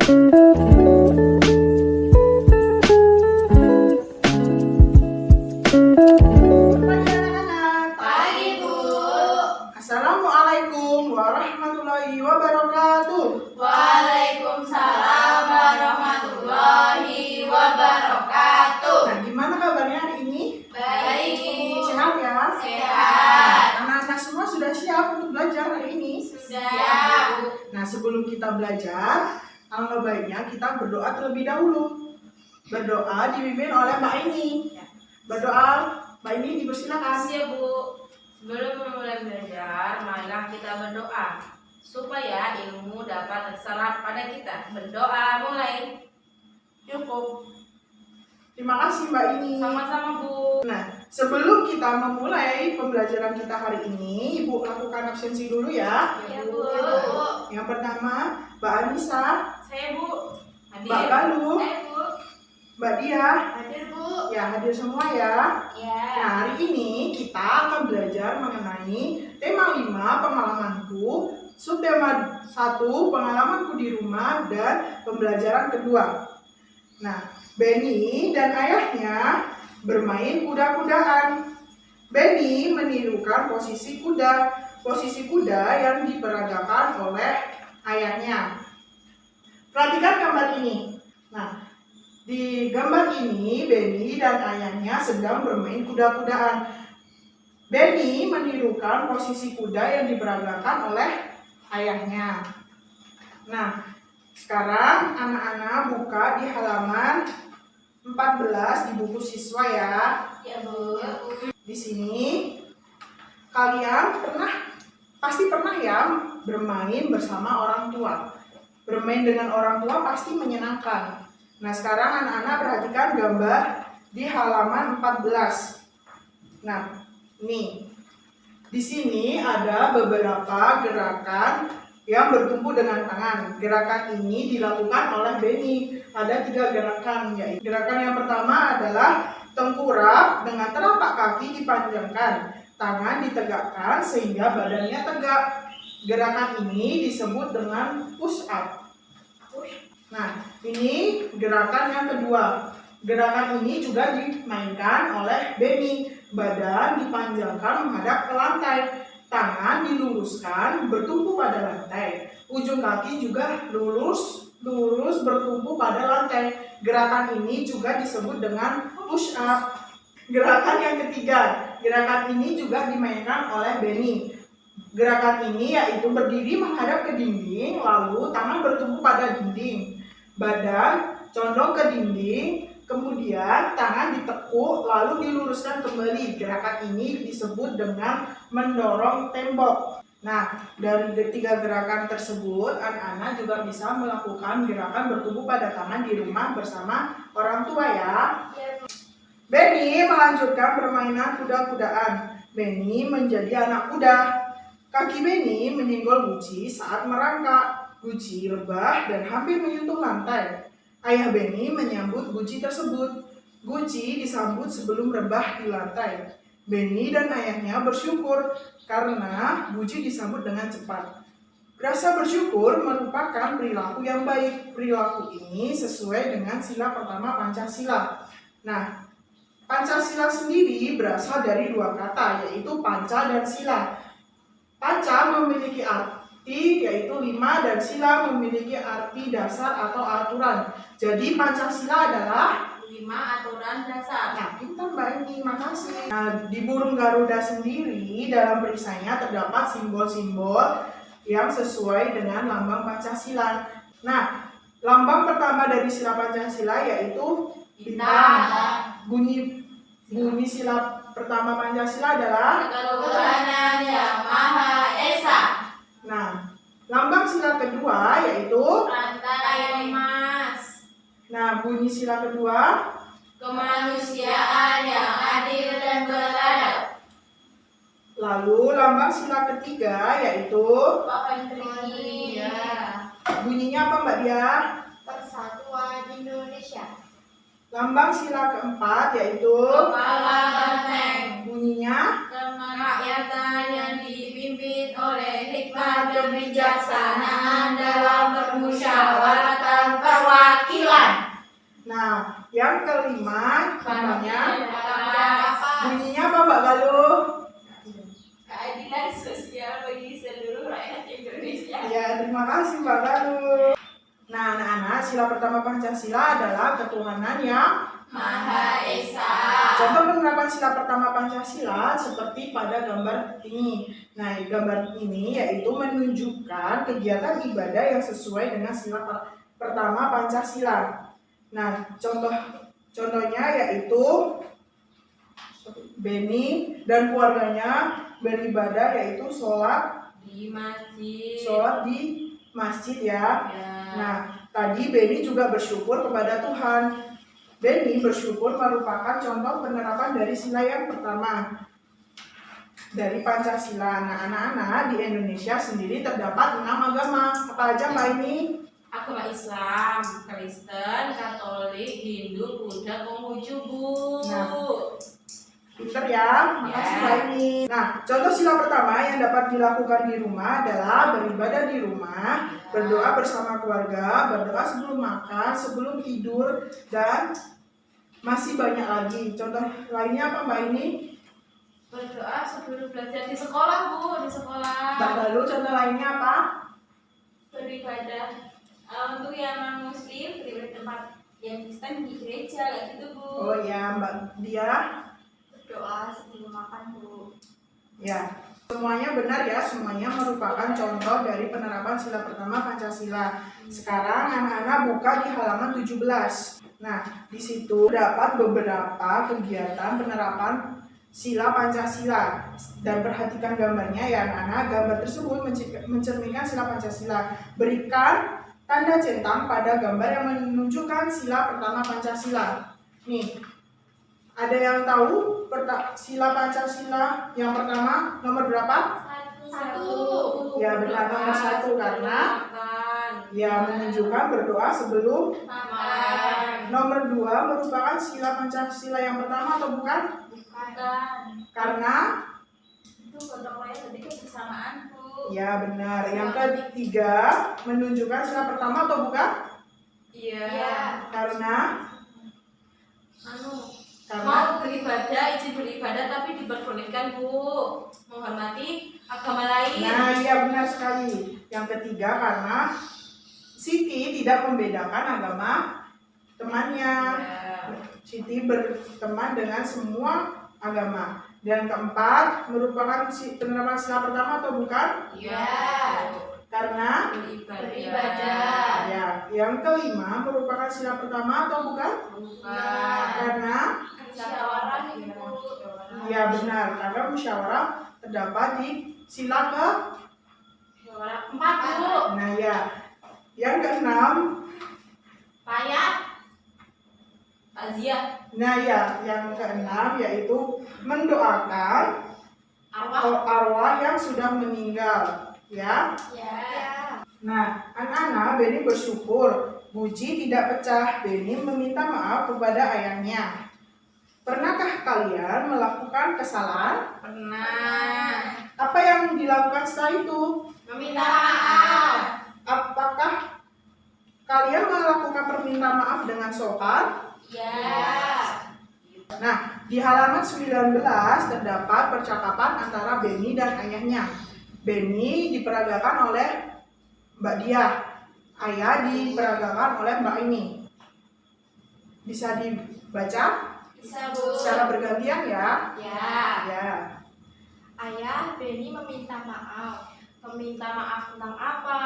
Assalamualaikum warahmatullahi wabarakatuh. Waalaikumsalam warahmatullahi wabarakatuh. Nah, gimana kabarnya hari ini? Baik. Sehat ya? Sehat. Anak-anak semua sudah siap untuk belajar hari ini? Sudah. Nah, sebelum kita belajar, alangkah baiknya kita berdoa terlebih dahulu. Berdoa dipimpin oleh Mbak Ini. Berdoa, Mbak Ini dipersilakan. Siap, Bu. Sebelum memulai belajar, marilah kita berdoa supaya ilmu dapat terserap pada kita. Berdoa mulai. Cukup. Terima kasih Mbak Ini. Sama-sama, Bu. Nah, sebelum kita memulai pembelajaran kita hari ini, Ibu lakukan absensi dulu ya. Ya, Bu. Yang pertama, Mbak Anissa, Saya, Bu. Hadir. Mbak Galuh, Saya, Bu. Mbak Dia, Hadir, Bu. ya hadir semua ya. Ya. Nah, hari ini kita akan belajar mengenai tema 5 pengalamanku, subtema 1 pengalamanku di rumah, dan pembelajaran kedua. Nah, Benny dan ayahnya bermain kuda-kudaan. Benny menirukan posisi kuda yang diperagakan oleh ayahnya. Perhatikan gambar ini. Nah, di gambar ini Benny dan ayahnya sedang bermain kuda-kudaan. Benny menirukan posisi kuda yang diperagakan oleh ayahnya. Nah, sekarang anak-anak buka di halaman 14 di buku siswa ya. Ya, Bu. Di sini kalian pasti pernah ya bermain bersama orang tua. Bermain dengan orang tua pasti menyenangkan. Nah, sekarang anak-anak perhatikan gambar di halaman 14. Nah, ini. Di sini ada beberapa gerakan yang bertumpu dengan tangan. Gerakan ini dilakukan oleh Benny. Ada 3 gerakan, yaitu gerakan yang pertama adalah tengkurap dengan telapak kaki dipanjangkan, tangan ditegakkan sehingga badannya tegak. Gerakan ini disebut dengan push up. Nah, ini gerakan yang kedua. Gerakan ini juga dimainkan oleh Benny. Badan dipanjangkan menghadap ke lantai, tangan diluruskan bertumpu pada lantai, ujung kaki juga lurus bertumpu pada lantai. Gerakan ini juga disebut dengan push up. Gerakan yang ketiga, gerakan ini juga dimainkan oleh Benny. Gerakan ini yaitu berdiri menghadap ke dinding, lalu tangan bertumpu pada dinding, badan condong ke dinding, kemudian tangan ditekuk lalu diluruskan kembali. Gerakan ini disebut dengan mendorong tembok. Nah, dari 3 gerakan tersebut, anak-anak juga bisa melakukan gerakan bertumpu pada tangan di rumah bersama orang tua ya. Benny melanjutkan permainan kuda-kudaan. Benny menjadi anak kuda. Kaki Benny menyenggol guci saat merangkak. Guci rebah dan hampir menyentuh lantai. Ayah Benny menyambut guci tersebut. Guci disambut sebelum rebah di lantai. Benny dan ayahnya bersyukur karena guci disambut dengan cepat. Rasa bersyukur merupakan perilaku yang baik. Perilaku ini sesuai dengan sila pertama Pancasila. Nah, Pancasila sendiri berasal dari 2 kata, yaitu panca dan sila. Panca memiliki arti yaitu 5 dan sila memiliki arti dasar atau aturan. Jadi Pancasila adalah 5 aturan dasar. Nah, pintar Mbak Ini, makasih. Nah, di burung Garuda sendiri dalam perisainya terdapat simbol-simbol yang sesuai dengan lambang Pancasila. Nah, lambang pertama dari sila Pancasila yaitu bintang. Bunyi sila pertama Pancasila adalah Ketuhanan Yang Maha Esa. Nah, lambang sila kedua yaitu Rantai emas. Nah, bunyi sila kedua Kemanusiaan yang adil dan beradab. Lalu lambang sila ketiga yaitu Pohon tinggi. bunyinya apa Mbak Dia? Persatuan Indonesia. Lambang sila keempat yaitu Kepala banteng. bunyinya Kerakyatan yang dipimpin oleh hikmat kebijaksanaan dalam bermusyawarah tanpa Yang kelima, contohnya bunyinya apa Mbak Galuh? Keadilan sosial bagi seluruh rakyat Indonesia. Ya, terima kasih Mbak Galuh. Nah, anak-anak, sila pertama Pancasila adalah ketuhanan yang Maha Esa. Contoh penerapan sila pertama Pancasila seperti pada gambar ini. Nah, gambar ini yaitu menunjukkan kegiatan ibadah yang sesuai dengan sila pertama Pancasila. Nah, contohnya yaitu Beni dan keluarganya beribadah yaitu sholat Di masjid. di masjid ya. Ya. Nah, tadi Beni juga bersyukur kepada Tuhan. Beni bersyukur merupakan contoh penerapan dari sila yang pertama dari Pancasila. Nah, anak-anak di Indonesia sendiri terdapat 6 agama. Apa aja Mbak ini? Agama Islam, Kristen, Katolik, Hindu, Buddha, Konghucu, Bu. Nah. Pinter ya, makasih Mbak ini. Nah, contoh sila pertama yang dapat dilakukan di rumah adalah beribadah di rumah, berdoa bersama keluarga, berdoa sebelum makan, sebelum tidur, dan masih banyak lagi. Contoh lainnya apa Mbak ini? Berdoa sebelum belajar di sekolah, Bu, di sekolah. Mbak Galuh, contoh lainnya apa? Beribadah untuk yang non muslim, beribadah tempat yang Kristen di gereja, kayak gitu, Bu. Oh ya, Mbak Dia. Doa sebelum makan, Bu. Ya, semuanya benar ya, semuanya merupakan contoh dari penerapan sila pertama Pancasila. Sekarang anak-anak buka di halaman 17. Nah, di situ dapat beberapa kegiatan penerapan sila Pancasila. Dan perhatikan gambarnya ya anak-anak, gambar tersebut mencerminkan sila Pancasila. Berikan tanda centang pada gambar yang menunjukkan sila pertama Pancasila. Nih, ada yang tahu sila Pancasila yang pertama nomor berapa? Satu. Ya benar, nomor 1 karena ya menunjukkan berdoa sebelum. Makan. Nomor 2 merupakan sila Pancasila yang pertama atau bukan? Bukan. Karena Itu gotong royong jadi kebersamaan, Bu. ya benar. Yang ketiga menunjukkan sila pertama atau bukan? Iya. Karena Mau beribadah, izin beribadah tapi diperbolehkan, Bu. Menghormati agama lain. nah iya benar sekali. Yang ketiga karena Siti tidak membedakan agama temannya. Ya. Siti berteman dengan semua agama. Dan keempat merupakan penerapan sila pertama atau bukan? Iya. Karena Beribadah. ya. Yang kelima merupakan sila pertama atau bukan? Bukan. Karena Musyawarah, Bu. ya benar. Karena musyawarah terdapat di sila ke. Musyawarah 4, Bu. Nah ya. Yang keenam. Payah. Takziah. Nah ya, yang keenam yaitu mendoakan Arwah. arwah yang sudah meninggal, ya. Ya. Nah, anak-anak Beni bersyukur buji tidak pecah. Beni meminta maaf kepada ayahnya. Pernahkah kalian melakukan kesalahan? Pernah. Apa yang dilakukan setelah itu? Meminta maaf. Apakah kalian melakukan permintaan maaf dengan sopan? Ya. Nah, di halaman 19 terdapat percakapan antara Beni dan ayahnya. Beni diperagakan oleh Mbak Diah, ayah diperagakan oleh Mbak ini. Bisa dibaca Bisa, Bu. secara bergantian ya. Ya. Ya. Ayah, Beni meminta maaf Meminta maaf tentang apa?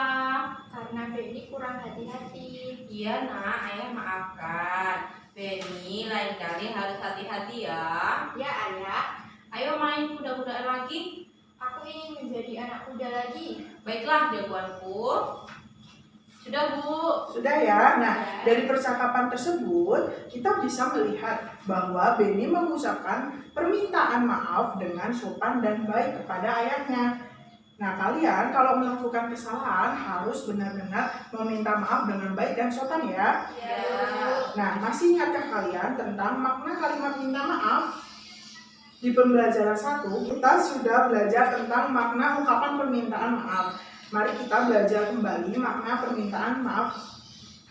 karena Beni kurang hati-hati. Iya, Nak. Ayah maafkan. Beni, lain kali harus hati-hati ya. Ya, Ayah. Ayo main kuda-kudaan lagi. Aku ingin menjadi anak kuda lagi. Baiklah, jagoanku. Sudah, Bu. Sudah ya. Nah, dari percakapan tersebut kita bisa melihat bahwa Beni mengucapkan permintaan maaf dengan sopan dan baik kepada ayahnya. Nah, kalian kalau melakukan kesalahan harus benar-benar meminta maaf dengan baik dan sopan ya. Ya. Nah, masih ingatkah kalian tentang makna kalimat minta maaf? Di pembelajaran 1, kita sudah belajar tentang makna ungkapan permintaan maaf. Mari kita belajar kembali makna permintaan maaf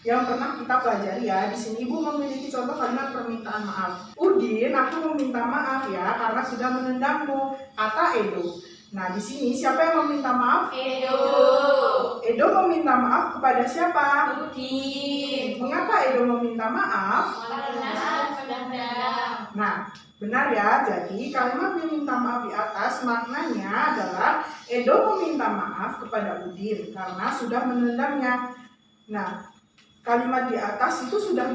yang pernah kita pelajari ya. Di sini Ibu memiliki contoh kalimat permintaan maaf. Udin, aku meminta maaf ya karena sudah menendangmu, kata Edo. Nah, di sini siapa yang meminta maaf? Edo. Edo meminta maaf kepada siapa? Udin. Mengapa Edo meminta maaf? Karena menendang. Nah, benar ya. Jadi kalimat meminta maaf di atas maknanya adalah Edo meminta maaf kepada Udin karena sudah menendangnya. Nah, kalimat di atas itu sudah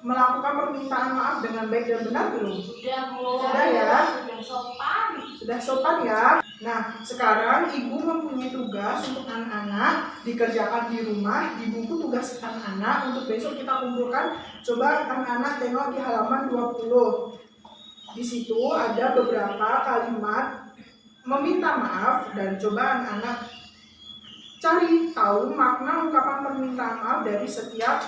melakukan permintaan maaf dengan baik dan benar belum? Sudah, Bu. Sudah ya. Sudah sopan. Sudah sopan ya. Nah, sekarang Ibu mempunyai tugas untuk anak-anak dikerjakan di rumah di buku tugas anak-anak untuk besok kita kumpulkan. Coba anak-anak tengok di halaman 20. Di situ ada beberapa kalimat meminta maaf dan coba anak-anak cari tahu makna ungkapan permintaan maaf dari setiap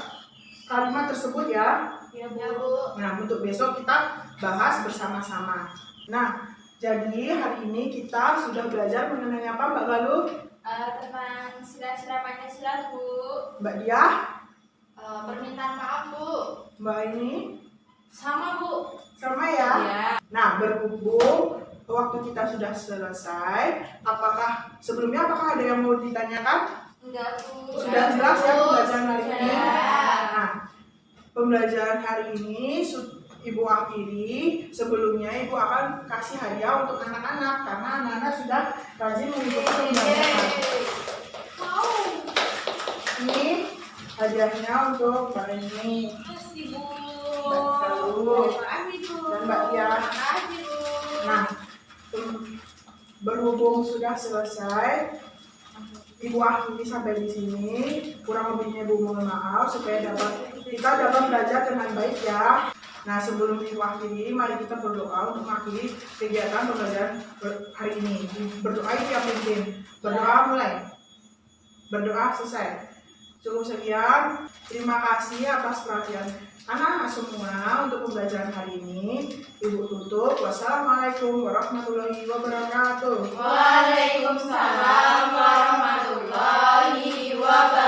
kalimat tersebut ya. Ya, Bu. Nah, untuk besok kita bahas bersama-sama. Nah, jadi hari ini kita sudah belajar mengenai apa Mbak Galuh? Tentang sila-sila Pancasila, Bu. Mbak Diah? Permintaan maaf, Bu. Mbak ini? Sama, Bu. Sama ya? Ya. Nah, berhubung waktu kita sudah selesai, sebelumnya apakah ada yang mau ditanyakan? Enggak, Bu. Sudah jelas ya pembelajaran hari ini? Sudah. Nah, pembelajaran hari ini Ibu akhiri. Sebelumnya Ibu akan kasih hadiah untuk anak-anak karena anak-anak sudah rajin mengikuti pembelajaran. Mau. Ini hadiahnya untuk Mbak Reni Makasih, Bu. Mbak Galuh Makasih, Bu. dan Mbak Tia. Makasih, Bu. Nah, berhubung sudah selesai, Ibu akhiri sampai di sini. Kurang lebihnya Ibu mohon maaf supaya kita dapat belajar dengan baik ya. Nah, sebelum Ibu akhiri, mari kita berdoa untuk mengakhiri kegiatan pembelajaran hari ini. Berdoa itu yang penting. Berdoa mulai. Berdoa selesai. Cukup sekian. Terima kasih atas perhatian anak-anak semua untuk pembelajaran hari ini. Ibu tutup. Wassalamualaikum warahmatullahi wabarakatuh. Waalaikumsalam warahmatullahi wabarakatuh.